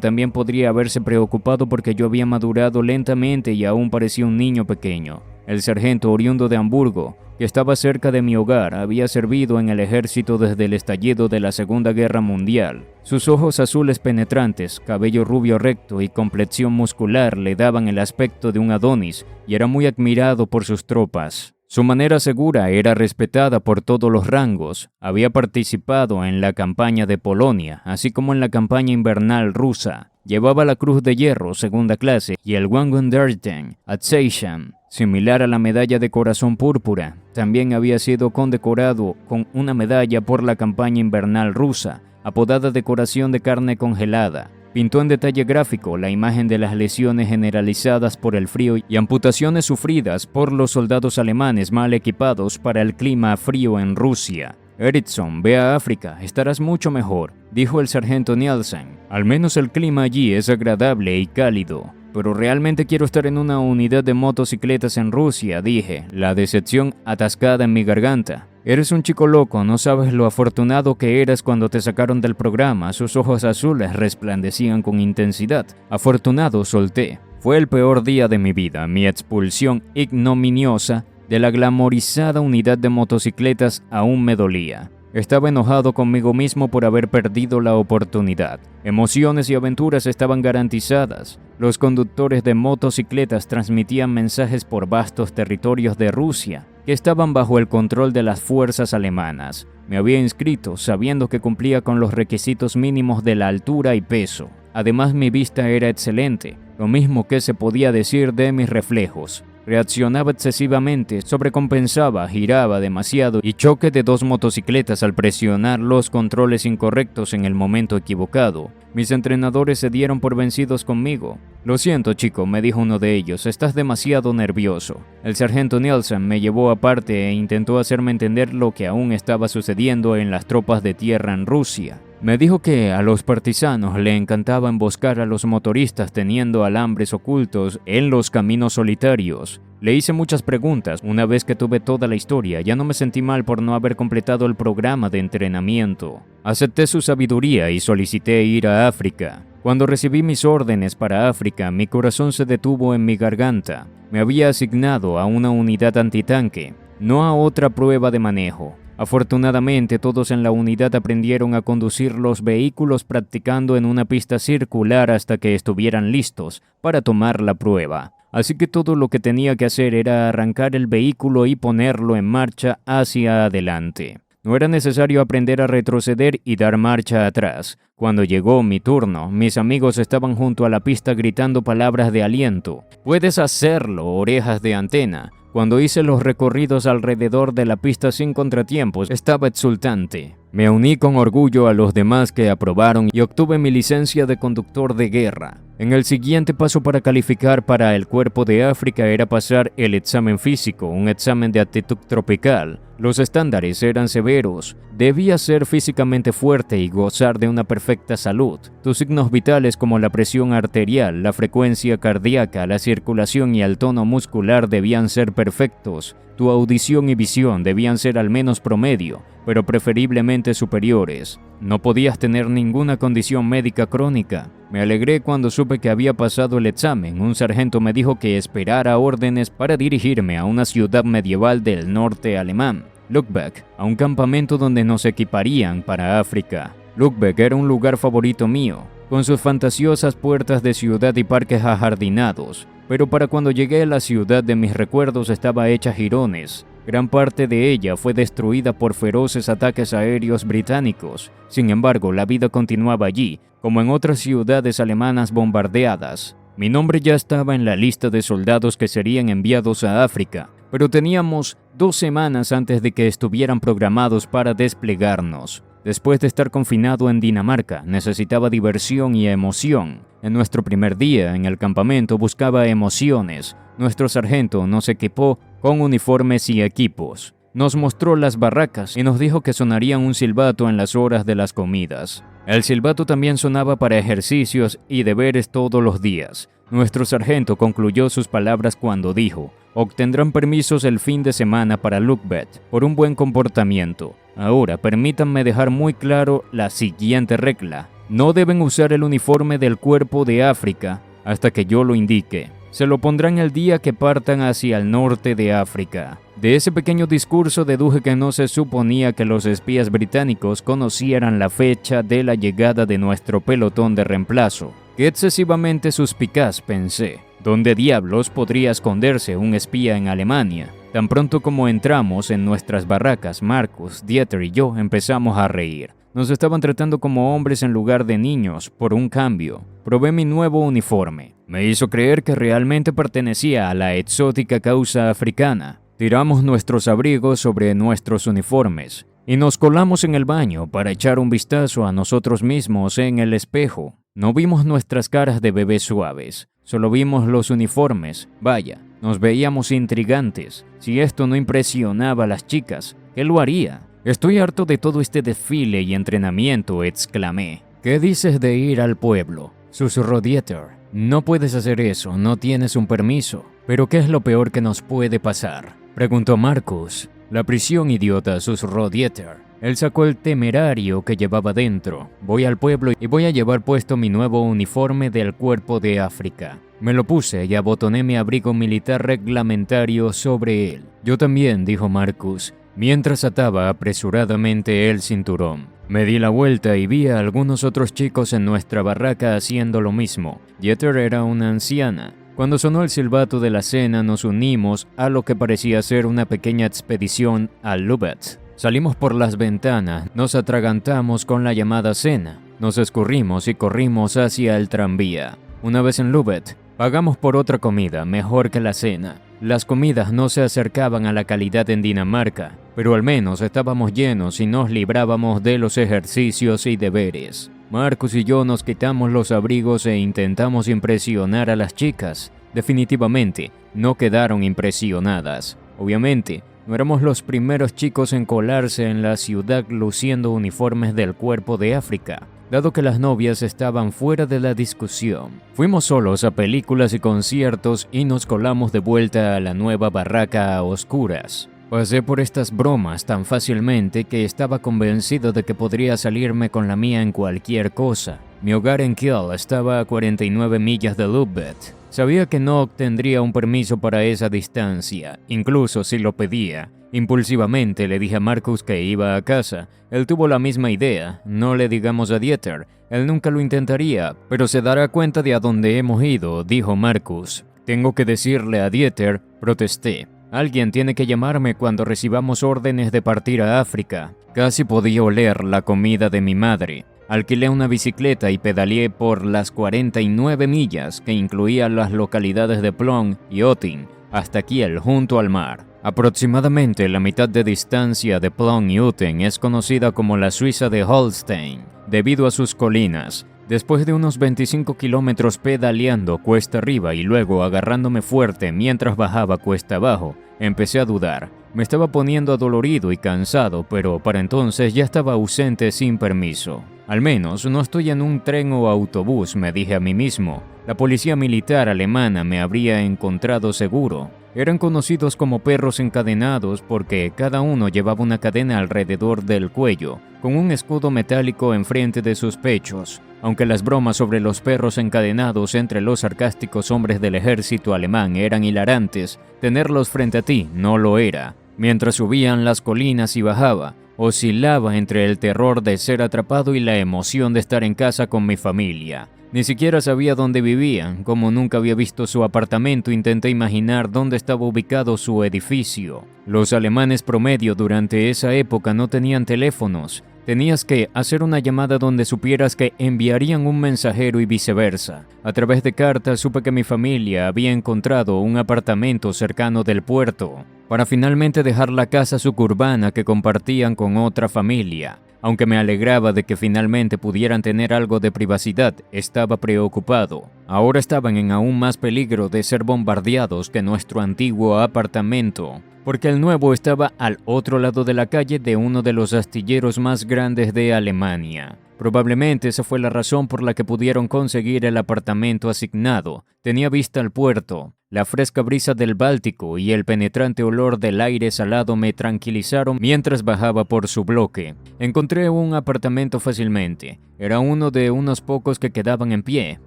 también podría haberse preocupado porque yo había madurado lentamente y aún parecía un niño pequeño. El sargento, oriundo de Hamburgo, que estaba cerca de mi hogar, había servido en el ejército desde el estallido de la Segunda Guerra Mundial. Sus ojos azules penetrantes, cabello rubio recto y complexión muscular le daban el aspecto de un Adonis y era muy admirado por sus tropas. Su manera segura era respetada por todos los rangos. Había participado en la campaña de Polonia, así como en la campaña invernal rusa. Llevaba la Cruz de Hierro, segunda clase, y el Wangunderdten-Abzeichen, similar a la medalla de corazón púrpura. También había sido condecorado con una medalla por la campaña invernal rusa, apodada Decoración de Carne Congelada. Pintó en detalle gráfico la imagen de las lesiones generalizadas por el frío y amputaciones sufridas por los soldados alemanes mal equipados para el clima frío en Rusia. Ericsson, ve a África, estarás mucho mejor, dijo el sargento Nielsen. Al menos el clima allí es agradable y cálido. Pero realmente quiero estar en una unidad de motocicletas en Rusia, dije, la decepción atascada en mi garganta. Eres un chico loco, no sabes lo afortunado que eras cuando te sacaron del programa. Sus ojos azules resplandecían con intensidad. Afortunado, solté. Fue el peor día de mi vida, mi expulsión ignominiosa de la glamorizada unidad de motocicletas aún me dolía. Estaba enojado conmigo mismo por haber perdido la oportunidad. Emociones y aventuras estaban garantizadas. Los conductores de motocicletas transmitían mensajes por vastos territorios de Rusia que estaban bajo el control de las fuerzas alemanas. Me había inscrito sabiendo que cumplía con los requisitos mínimos de la altura y peso. Además, mi vista era excelente, lo mismo que se podía decir de mis reflejos. Reaccionaba excesivamente, sobrecompensaba, giraba demasiado y choque de dos motocicletas al presionar los controles incorrectos en el momento equivocado. Mis entrenadores se dieron por vencidos conmigo. Lo siento, chico, me dijo uno de ellos, estás demasiado nervioso. El sargento Nielsen me llevó aparte e intentó hacerme entender lo que aún estaba sucediendo en las tropas de tierra en Rusia. Me dijo que a los partisanos le encantaba emboscar a los motoristas teniendo alambres ocultos en los caminos solitarios. Le hice muchas preguntas. Una vez que tuve toda la historia, ya no me sentí mal por no haber completado el programa de entrenamiento. Acepté su sabiduría y solicité ir a África. Cuando recibí mis órdenes para África, mi corazón se detuvo en mi garganta. Me había asignado a una unidad antitanque, no a otra prueba de manejo. Afortunadamente, todos en la unidad aprendieron a conducir los vehículos practicando en una pista circular hasta que estuvieran listos para tomar la prueba. Así que todo lo que tenía que hacer era arrancar el vehículo y ponerlo en marcha hacia adelante. No era necesario aprender a retroceder y dar marcha atrás. Cuando llegó mi turno, mis amigos estaban junto a la pista gritando palabras de aliento. «Puedes hacerlo, Orejas de Antena». Cuando hice los recorridos alrededor de la pista sin contratiempos, estaba exultante. Me uní con orgullo a los demás que aprobaron y obtuve mi licencia de conductor de guerra. En el siguiente paso para calificar para el Cuerpo de África era pasar el examen físico, un examen de aptitud tropical. Los estándares eran severos. Debías ser físicamente fuerte y gozar de una perfecta salud. Tus signos vitales como la presión arterial, la frecuencia cardíaca, la circulación y el tono muscular debían ser perfectos. Tu audición y visión debían ser al menos promedio, pero preferiblemente superiores. No podías tener ninguna condición médica crónica. Me alegré cuando supe que había pasado el examen. Un sargento me dijo que esperara órdenes para dirigirme a una ciudad medieval del norte alemán, Lübeck, a un campamento donde nos equiparían para África. Lübeck era un lugar favorito mío, con sus fantasiosas puertas de ciudad y parques ajardinados, pero para cuando llegué a la ciudad de mis recuerdos estaba hecha jirones. Gran parte de ella fue destruida por feroces ataques aéreos británicos. Sin embargo, la vida continuaba allí, como en otras ciudades alemanas bombardeadas. Mi nombre ya estaba en la lista de soldados que serían enviados a África, pero teníamos 2 semanas antes de que estuvieran programados para desplegarnos. Después de estar confinado en Dinamarca, necesitaba diversión y emoción. En nuestro primer día en el campamento buscaba emociones. Nuestro sargento nos equipó con uniformes y equipos. Nos mostró las barracas y nos dijo que sonaría un silbato en las horas de las comidas. El silbato también sonaba para ejercicios y deberes todos los días. Nuestro sargento concluyó sus palabras cuando dijo: obtendrán permisos el fin de semana para Lübeck por un buen comportamiento. Ahora, permítanme dejar muy claro la siguiente regla. No deben usar el uniforme del Cuerpo de África hasta que yo lo indique. Se lo pondrán el día que partan hacia el norte de África. De ese pequeño discurso deduje que no se suponía que los espías británicos conocieran la fecha de la llegada de nuestro pelotón de reemplazo. Qué excesivamente suspicaz, pensé. ¿Dónde diablos podría esconderse un espía en Alemania? Tan pronto como entramos en nuestras barracas, Marcus, Dieter y yo empezamos a reír. Nos estaban tratando como hombres en lugar de niños, por un cambio. Probé mi nuevo uniforme. Me hizo creer que realmente pertenecía a la exótica causa africana. Tiramos nuestros abrigos sobre nuestros uniformes y nos colamos en el baño para echar un vistazo a nosotros mismos en el espejo. No vimos nuestras caras de bebés suaves, solo vimos los uniformes. Vaya, nos veíamos intrigantes. Si esto no impresionaba a las chicas, ¿qué lo haría? Estoy harto de todo este desfile y entrenamiento, exclamé. ¿Qué dices de ir al pueblo?, susurró Dieter. No puedes hacer eso, no tienes un permiso. ¿Pero qué es lo peor que nos puede pasar?, preguntó Marcus. La prisión, idiota, susurró Dieter. Él sacó el temerario que llevaba dentro. Voy al pueblo y voy a llevar puesto mi nuevo uniforme del Cuerpo de África. Me lo puse y abotoné mi abrigo militar reglamentario sobre él. Yo también, dijo Marcus, mientras ataba apresuradamente el cinturón. Me di la vuelta y vi a algunos otros chicos en nuestra barraca haciendo lo mismo. Dieter era una anciana. Cuando sonó el silbato de la cena, nos unimos a lo que parecía ser una pequeña expedición a Lübeck. Salimos por las ventanas, nos atragantamos con la llamada cena, nos escurrimos y corrimos hacia el tranvía. Una vez en Lübeck, pagamos por otra comida, mejor que la cena. Las comidas no se acercaban a la calidad en Dinamarca, pero al menos estábamos llenos y nos librábamos de los ejercicios y deberes. Marcus y yo nos quitamos los abrigos e intentamos impresionar a las chicas. Definitivamente, no quedaron impresionadas. Obviamente, no éramos los primeros chicos en colarse en la ciudad luciendo uniformes del Cuerpo de África, dado que las novias estaban fuera de la discusión. Fuimos solos a películas y conciertos y nos colamos de vuelta a la nueva barraca a oscuras. Pasé por estas bromas tan fácilmente que estaba convencido de que podría salirme con la mía en cualquier cosa. Mi hogar en Kiel estaba a 49 millas de Lübeck. Sabía que no obtendría un permiso para esa distancia, incluso si lo pedía. Impulsivamente le dije a Marcus que iba a casa. Él tuvo la misma idea. No le digamos a Dieter. Él nunca lo intentaría, pero se dará cuenta de a dónde hemos ido, dijo Marcus. Tengo que decirle a Dieter, protesté. Alguien tiene que llamarme cuando recibamos órdenes de partir a África. Casi podía oler la comida de mi madre. Alquilé una bicicleta y pedaleé por las 49 millas que incluían las localidades de Plön y Otting, hasta Kiel, junto al mar. Aproximadamente la mitad de distancia de Plön y Otting es conocida como la Suiza de Holstein, debido a sus colinas. Después de unos 25 kilómetros pedaleando cuesta arriba y luego agarrándome fuerte mientras bajaba cuesta abajo, empecé a dudar. Me estaba poniendo adolorido y cansado, pero para entonces ya estaba ausente sin permiso. Al menos no estoy en un tren o autobús, me dije a mí mismo. La policía militar alemana me habría encontrado seguro. Eran conocidos como perros encadenados porque cada uno llevaba una cadena alrededor del cuello, con un escudo metálico enfrente de sus pechos. Aunque las bromas sobre los perros encadenados entre los sarcásticos hombres del ejército alemán eran hilarantes, tenerlos frente a ti no lo era. Mientras subían las colinas y bajaba, Oscilaba entre el terror de ser atrapado y la emoción de estar en casa con mi familia. Ni siquiera sabía dónde vivían. Como nunca había visto su apartamento, intenté imaginar dónde estaba ubicado su edificio. Los alemanes promedio durante esa época no tenían teléfonos. Tenías que hacer una llamada donde supieras que enviarían un mensajero y viceversa. A través de cartas supe que mi familia había encontrado un apartamento cercano del puerto, para finalmente dejar la casa suburbana que compartían con otra familia. Aunque me alegraba de que finalmente pudieran tener algo de privacidad, estaba preocupado. Ahora estaban en aún más peligro de ser bombardeados que nuestro antiguo apartamento, porque el nuevo estaba al otro lado de la calle de uno de los astilleros más grandes de Alemania. Probablemente esa fue la razón por la que pudieron conseguir el apartamento asignado. Tenía vista al puerto. La fresca brisa del Báltico y el penetrante olor del aire salado me tranquilizaron mientras bajaba por su bloque. Encontré un apartamento fácilmente. Era uno de unos pocos que quedaban en pie.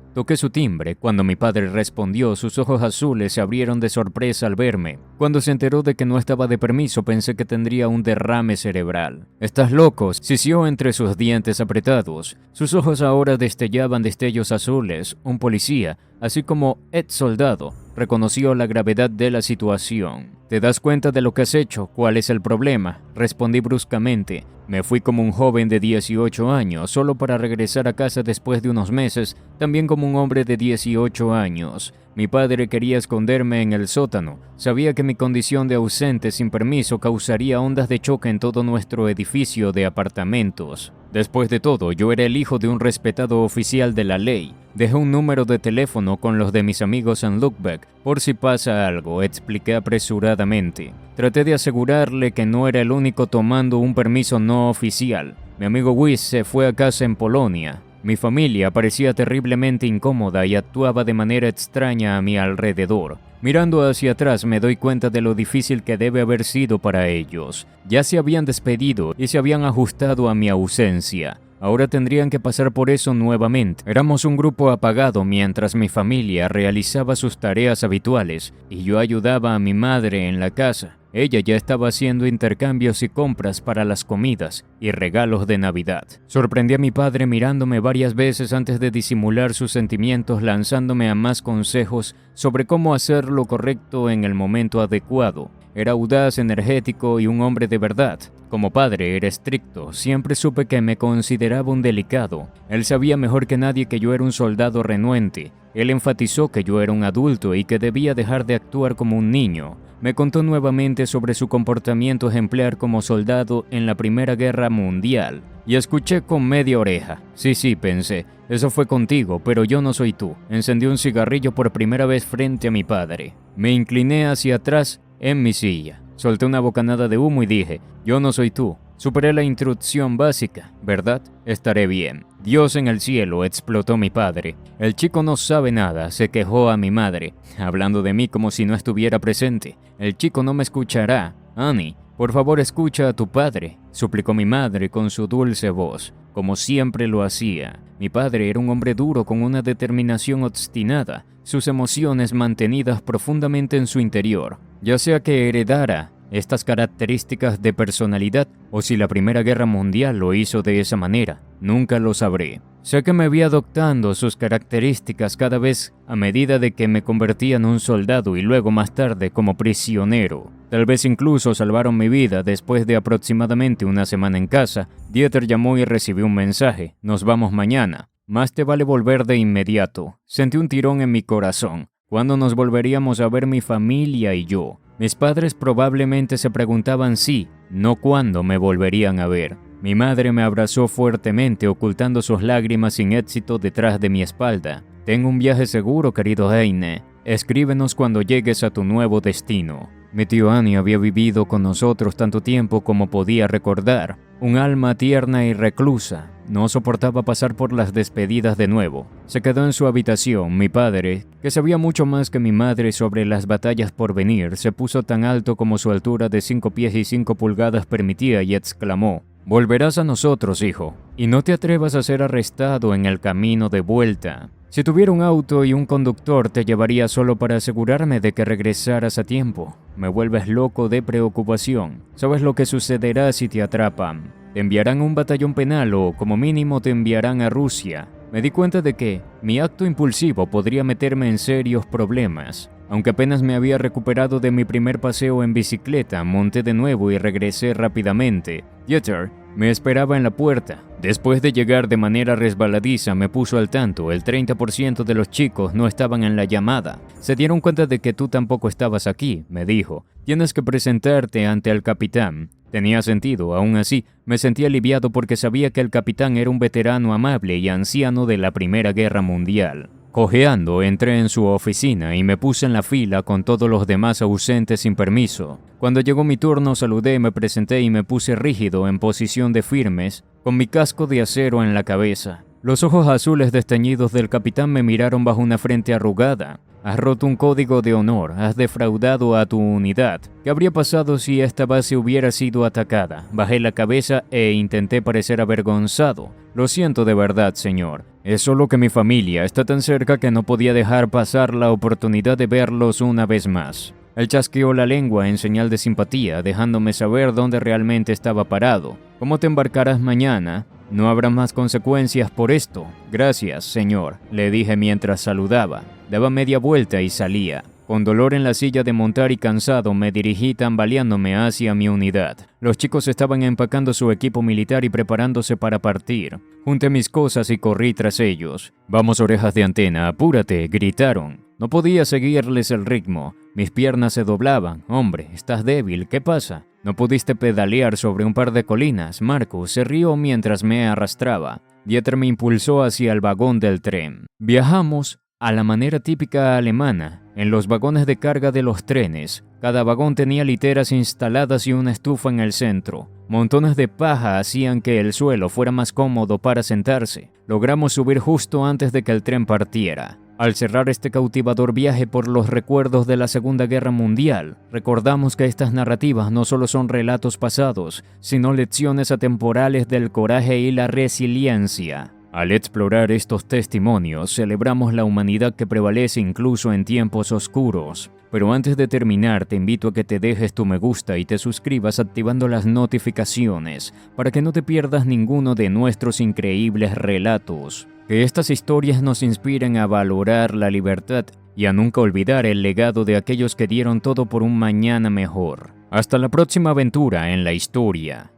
Toqué su timbre. Cuando mi padre respondió, sus ojos azules se abrieron de sorpresa al verme. Cuando se enteró de que no estaba de permiso, pensé que tendría un derrame cerebral. «¿Estás loco?», sisió entre sus dientes apretados. Sus ojos ahora destellaban destellos azules. Un policía, así como Ed Soldado, reconoció la gravedad de la situación. «¿Te das cuenta de lo que has hecho? ¿Cuál es el problema?», respondí bruscamente. Me fui como un joven de 18 años, solo para regresar a casa después de unos meses, también como un hombre de 18 años. Mi padre quería esconderme en el sótano. Sabía que mi condición de ausente sin permiso causaría ondas de choque en todo nuestro edificio de apartamentos. Después de todo, yo era el hijo de un respetado oficial de la ley. Dejé un número de teléfono con los de mis amigos en Lübeck, por si pasa algo, expliqué apresuradamente. Traté de asegurarle que no era el único tomando un permiso no oficial. Mi amigo Wiss se fue a casa en Polonia. Mi familia parecía terriblemente incómoda y actuaba de manera extraña a mi alrededor. Mirando hacia atrás me doy cuenta de lo difícil que debe haber sido para ellos. Ya se habían despedido y se habían ajustado a mi ausencia. Ahora tendrían que pasar por eso nuevamente. Éramos un grupo apagado mientras mi familia realizaba sus tareas habituales y yo ayudaba a mi madre en la casa. Ella ya estaba haciendo intercambios y compras para las comidas y regalos de Navidad. Sorprendí a mi padre mirándome varias veces antes de disimular sus sentimientos, lanzándome a más consejos sobre cómo hacer lo correcto en el momento adecuado. Era audaz, energético y un hombre de verdad. Como padre era estricto, siempre supe que me consideraba un delicado. Él sabía mejor que nadie que yo era un soldado renuente. Él enfatizó que yo era un adulto y que debía dejar de actuar como un niño. Me contó nuevamente sobre su comportamiento ejemplar como soldado en la Primera Guerra Mundial. Y escuché con media oreja. Sí, pensé, eso fue contigo, pero yo no soy tú. Encendí un cigarrillo por primera vez frente a mi padre. Me incliné hacia atrás en mi silla. Solté una bocanada de humo y dije, yo no soy tú. Superé la instrucción básica, ¿verdad? Estaré bien. Dios en el cielo, explotó mi padre. El chico no sabe nada, se quejó a mi madre, hablando de mí como si no estuviera presente. El chico no me escuchará. Annie, por favor escucha a tu padre, suplicó mi madre con su dulce voz, como siempre lo hacía. Mi padre era un hombre duro con una determinación obstinada, sus emociones mantenidas profundamente en su interior, ya sea que heredara estas características de personalidad o si la Primera Guerra Mundial lo hizo de esa manera, nunca lo sabré. Sé que me vi adoptando sus características cada vez a medida de que me convertía en un soldado y luego más tarde como prisionero. Tal vez incluso salvaron mi vida. Después de aproximadamente una semana en casa, Dieter llamó y recibí un mensaje. Nos vamos mañana. Más te vale volver de inmediato. Sentí un tirón en mi corazón. ¿Cuándo nos volveríamos a ver mi familia y yo? Mis padres probablemente se preguntaban si, no cuándo me volverían a ver. Mi madre me abrazó fuertemente, ocultando sus lágrimas sin éxito detrás de mi espalda. Tengo un viaje seguro, querido Heine. Escríbenos cuando llegues a tu nuevo destino. Mi tío Annie había vivido con nosotros tanto tiempo como podía recordar. Un alma tierna y reclusa. No soportaba pasar por las despedidas de nuevo. Se quedó en su habitación. Mi padre, que sabía mucho más que mi madre sobre las batallas por venir, se puso tan alto como su altura de 5 pies y 5 pulgadas permitía y exclamó: «Volverás a nosotros, hijo, y no te atrevas a ser arrestado en el camino de vuelta». Si tuviera un auto y un conductor, te llevaría solo para asegurarme de que regresaras a tiempo. Me vuelves loco de preocupación. ¿Sabes lo que sucederá si te atrapan? Te enviarán a un batallón penal o, como mínimo, te enviarán a Rusia. Me di cuenta de que mi acto impulsivo podría meterme en serios problemas. Aunque apenas me había recuperado de mi primer paseo en bicicleta, monté de nuevo y regresé rápidamente. Dieter me esperaba en la puerta. Después de llegar de manera resbaladiza, me puso al tanto. El 30% de los chicos no estaban en la llamada. Se dieron cuenta de que tú tampoco estabas aquí, me dijo. Tienes que presentarte ante el capitán. Tenía sentido, aún así, me sentí aliviado porque sabía que el capitán era un veterano amable y anciano de la Primera Guerra Mundial. Cojeando, entré en su oficina y me puse en la fila con todos los demás ausentes sin permiso. Cuando llegó mi turno, saludé, me presenté y me puse rígido en posición de firmes, con mi casco de acero en la cabeza. Los ojos azules desteñidos del capitán me miraron bajo una frente arrugada. Has roto un código de honor, has defraudado a tu unidad. ¿Qué habría pasado si esta base hubiera sido atacada? Bajé la cabeza e intenté parecer avergonzado. Lo siento de verdad, señor. Es solo que mi familia está tan cerca que no podía dejar pasar la oportunidad de verlos una vez más. Él chasqueó la lengua en señal de simpatía, dejándome saber dónde realmente estaba parado. ¿Cómo te embarcarás mañana? No habrá más consecuencias por esto. Gracias, señor, le dije mientras saludaba. Daba media vuelta y salía. Con dolor en la silla de montar y cansado, me dirigí tambaleándome hacia mi unidad. Los chicos estaban empacando su equipo militar y preparándose para partir. Junté mis cosas y corrí tras ellos. «Vamos, orejas de antena, apúrate», gritaron. No podía seguirles el ritmo. Mis piernas se doblaban. «Hombre, estás débil, ¿qué pasa?» «No pudiste pedalear sobre un par de colinas», Marcus se rió mientras me arrastraba. Dieter me impulsó hacia el vagón del tren. Viajamos a la manera típica alemana, en los vagones de carga de los trenes. Cada vagón tenía literas instaladas y una estufa en el centro. Montones de paja hacían que el suelo fuera más cómodo para sentarse. Logramos subir justo antes de que el tren partiera. Al cerrar este cautivador viaje por los recuerdos de la Segunda Guerra Mundial, recordamos que estas narrativas no solo son relatos pasados, sino lecciones atemporales del coraje y la resiliencia. Al explorar estos testimonios, celebramos la humanidad que prevalece incluso en tiempos oscuros. Pero antes de terminar, te invito a que te dejes tu me gusta y te suscribas activando las notificaciones para que no te pierdas ninguno de nuestros increíbles relatos. Que estas historias nos inspiren a valorar la libertad y a nunca olvidar el legado de aquellos que dieron todo por un mañana mejor. Hasta la próxima aventura en la historia.